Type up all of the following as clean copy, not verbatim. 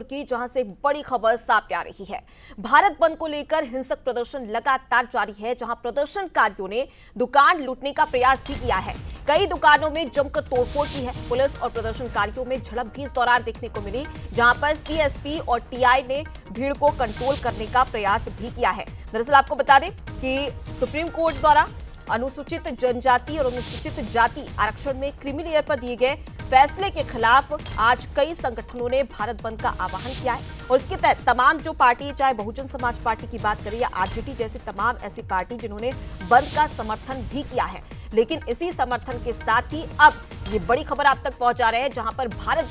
की, जहां से एक बड़ी खबर सामने आ रही है। भारत बंद को लेकर हिंसक प्रदर्शन लगातार जारी है, जहां प्रदर्शनकारियों ने दुकान लूटने का प्रयास भी किया है। कई दुकानों में जमकर तोड़फोड़ की है। पुलिस और प्रदर्शनकारियों में झड़प भी इस दौरान देखने को मिली, जहां पर सीएसपी और टीआई ने भीड़ को कंट्रोल करने का प्रयास भी किया है। दरअसल आपको बता दें कि सुप्रीम कोर्ट द्वारा अनुसूचित जनजाति और अनुसूचित जाति आरक्षण में क्रीमी लेयर पर दिए गए फैसले के खिलाफ आज कई संगठनों ने भारत बंद का आह्वान किया है और इसके तहत तमाम जो पार्टी, चाहे बहुजन समाज पार्टी की बात करें या आरजेडी जैसी तमाम ऐसी पार्टी जिन्होंने बंद का समर्थन भी किया है। लेकिन इसी समर्थन के साथ ही अब ये बड़ी खबर आप तक पहुंचा रहे हैं, जहां पर भारत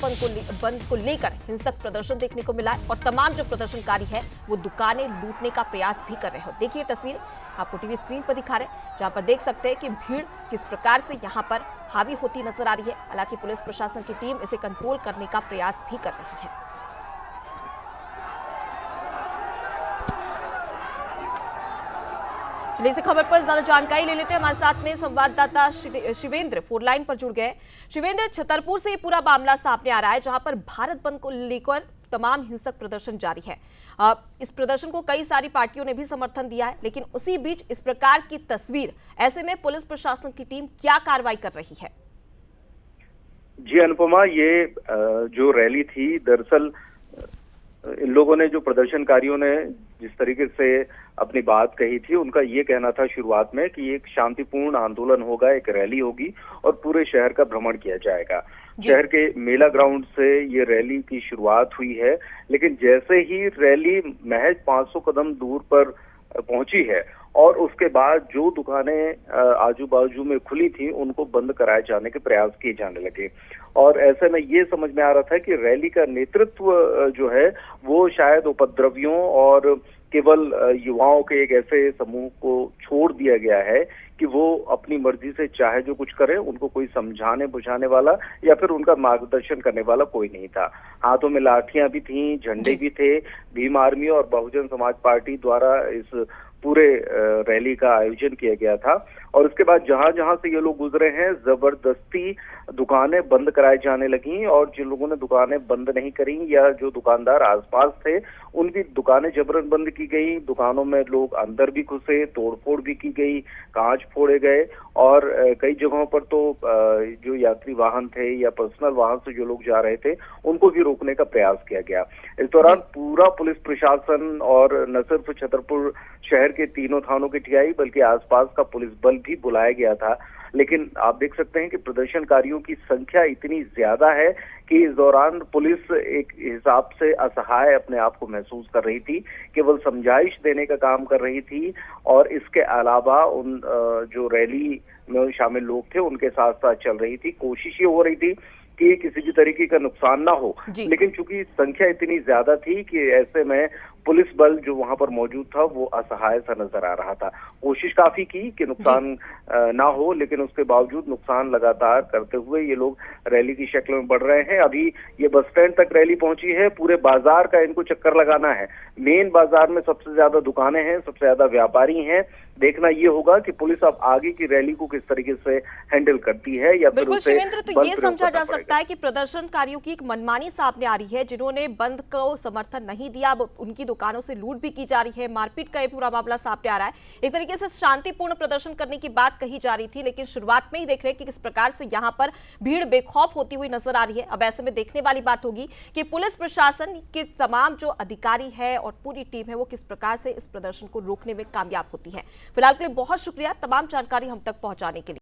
बंद को लेकर हिंसक प्रदर्शन देखने को मिला है और तमाम जो प्रदर्शनकारी है वो दुकानें लूटने का प्रयास भी कर रहे हो। देखिए तस्वीर आपको टीवी स्क्रीन पर दिखा रहे हैं, जहां पर देख सकते हैं कि भीड़ किस प्रकार से यहां पर हावी होती नजर आ रही है। हालांकि पुलिस प्रशासन की टीम इसे कंट्रोल करने का प्रयास भी कर रही है। चलिए इस खबर पर ज्यादा जानकारी ले लेते हैं। हमारे साथ में संवाददाता शिवेंद्र फोन लाइन पर जुड़ गए। शिवेंद्र, छतरपुर से ये पूरा मामला सामने आ रहा है, जहां पर भारत बंद को लेकर तमाम हिंसक प्रदर्शन जारी है। इस प्रदर्शन को कई सारी पार्टियों ने भी समर्थन दिया है, लेकिन उसी बीच इस प्रकार की तस्वीर, ऐसे में पुलिस प्रशासन की टीम क्या कार्रवाई कर रही है? जी अनुपमा, ये जो रैली थी, दरअसल इन लोगों ने, जो प्रदर्शनकारियों ने जिस तरीके से अपनी बात कही थी, उनका ये कहना था शुरुआत में कि एक शांतिपूर्ण आंदोलन होगा, एक रैली होगी और पूरे शहर का भ्रमण किया जाएगा। शहर के मेला ग्राउंड से ये रैली की शुरुआत हुई है, लेकिन जैसे ही रैली महज 500 कदम दूर पर पहुंची है और उसके बाद जो दुकानें आजू बाजू में खुली थी उनको बंद कराए जाने के प्रयास किए जाने लगे। और ऐसे में ये समझ में आ रहा था कि रैली का नेतृत्व जो है वो शायद उपद्रवियों और केवल युवाओं के एक ऐसे समूह को छोड़ दिया गया है कि वो अपनी मर्जी से चाहे जो कुछ करे, उनको कोई समझाने बुझाने वाला या फिर उनका मार्गदर्शन करने वाला कोई नहीं था। हाथों में लाठियां भी थीं, झंडे भी थे। भीम आर्मी और बहुजन समाज पार्टी द्वारा इस पूरे रैली का आयोजन किया गया था और उसके बाद जहां जहां से ये लोग गुजरे हैं, जबरदस्ती दुकानें बंद कराई जाने लगी और जिन लोगों ने दुकानें बंद नहीं करी या जो दुकानदार आसपास थे, उनकी दुकानें जबरन बंद की गई। दुकानों में लोग अंदर भी घुसे, तोड़फोड़ भी की गई, कांच फोड़े गए और कई जगहों पर तो जो यात्री वाहन थे या पर्सनल वाहन से जो लोग जा रहे थे, उनको भी रोकने का प्रयास किया गया। इस दौरान पूरा पुलिस प्रशासन और न सिर्फ छतरपुर शहर के तीनों थानों के टीआई बल्कि आसपास का पुलिस बल भी बुलाया गया था। लेकिन आप देख सकते हैं कि प्रदर्शनकारियों की संख्या इतनी ज्यादा है कि इस दौरान पुलिस एक हिसाब से असहाय अपने आप को महसूस कर रही थी, केवल समझाइश देने का काम कर रही थी और इसके अलावा उन जो रैली में शामिल लोग थे उनके साथ साथ चल रही थी। कोशिश ये हो रही थी कि किसी भी तरीके का नुकसान ना हो, लेकिन चूंकि संख्या इतनी ज्यादा थी कि ऐसे में पुलिस बल जो वहां पर मौजूद था वो असहाय सा नजर आ रहा था। कोशिश काफी की कि नुकसान ना हो, लेकिन उसके बावजूद नुकसान लगातार करते हुए ये लोग रैली की शक्ल में बढ़ रहे हैं। अभी ये बस स्टैंड तक रैली पहुंची है। पूरे बाजार का इनको चक्कर लगाना है। मेन बाजार में सबसे ज्यादा दुकानें हैं, सबसे ज्यादा व्यापारी हैं। देखना ये होगा कि पुलिस अब आगे की रैली को किस तरीके से हैंडल करती है या फिर उसे शिवेंद्र, तो ये समझा जा सकता है कि प्रदर्शनकारियों की एक मनमानी सामने आ रही है, जिन्होंने बंद को समर्थन नहीं दिया, अब उनकी दुकानों से लूट भी की जा रही है, मारपीट का ये पूरा मामला सामने आ रहा है। एक तरीके से शांतिपूर्ण प्रदर्शन करने की बात कही जा रही थी, लेकिन शुरुआत में ही देख रहे हैं कि किस प्रकार से यहाँ पर भीड़ बेखौफ होती हुई नजर आ रही है। अब ऐसे में देखने वाली बात होगी कि पुलिस प्रशासन के तमाम जो अधिकारी है और पूरी टीम है वो किस प्रकार से इस प्रदर्शन को रोकने में कामयाब होती है। फिलहाल के लिए बहुत शुक्रिया तमाम जानकारी हम तक पहुंचाने के लिए।